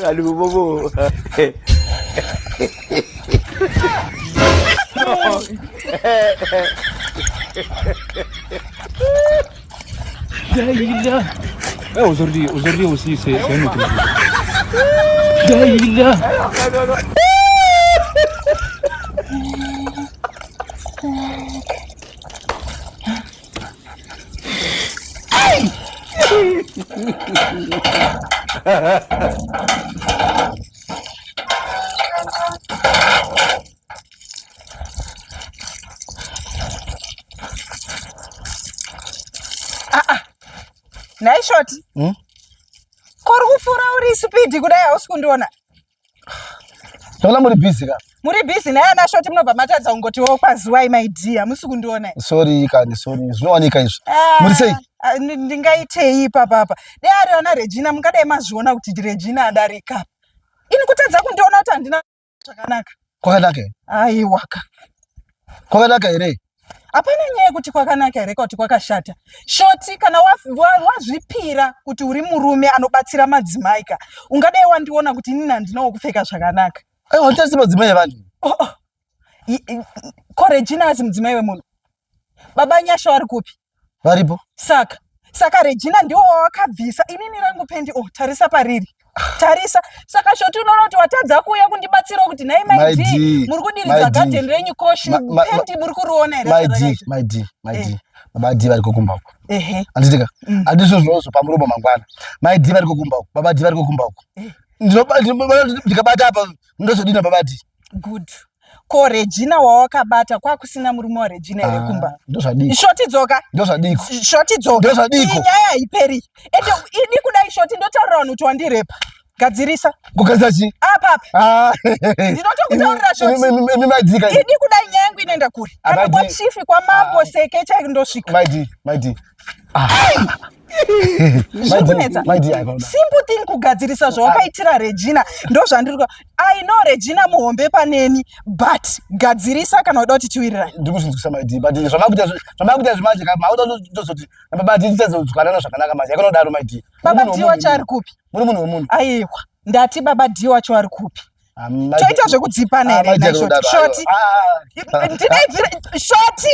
Aduh bobo. Gila. Aujourd'hui aussi c'est un autre jour. Gila. Nai short. Kuri kufura uri speed kudai hausi kundiona. Tola muri busy ka. Muri busy naye ana short munobva matadza kungoti wo kwaziwai my dear musi kundiona. Sorry kani sorry. Zvinowanika izvo. Muri sei? Ndingaitei papa. Dai ari ana Regina mungadai mazviona kuti Regina adarika. Ini kutadza kundiona kuti andina zvakanaka. Kwakanaka. Aiwaka. Kwakanaka here. Hapana nyaya kuti kwakanaka here kuti kwakashata. Shoti kana wazvipira kuti uri murume anobatsira madzimai ka. Ungadai wandiona kuti ini handinawo kupfeka zvakanaka. Aiwa utasi madzimai evanhu. Ko Regina asi mudzimai wemunhu. Baba Nyasha vari kupi? Varipo. Saka Regina ndiwo wakabvisa. Inini rangu pendi tarisa pariri. Tarisa saka shoti unoona kuti watadza kuuya kundibatsira kuti nai my dear muri kudiridza garden renyu koshi pendi muri kuriona here my dear baba D vari kokumba uko anditika andizvo zvinozo pamuromo mangwana my dear vari kokumba uko baba D vari kokumba uko ndikabata apa ndozodina baba D good ko Regina wawakabata kwakusina murume wa Regina here kumba ndozvadiki shoti dzoka inyaya iperi ende idi kudai shoti ndotaurira vanhu kuti wandirepa gadzirisa kugadzira chi apa ndinotokutaurira shoti idi kudai nyaya yangu inoenda kuri kana kwa chifi kwa mambo seke chaindosvika my dear simple thing kugadzirisa zvawakaitira Regina ndo zvandirika I know Regina muhombe paneni but gadzirisa kana uda kuti tiwirirane ndikuzvinzwisa my dear but zvamakuita zvimanje kama auda kutozoti baba D titazozwanana zvakanaka manje yakanodaro my dear baba D wacho ari kupi muri munhu wemunhu aiwa ndati baba D wacho ari kupi toita zvekudzipana here na shoti ndinaidzira shoti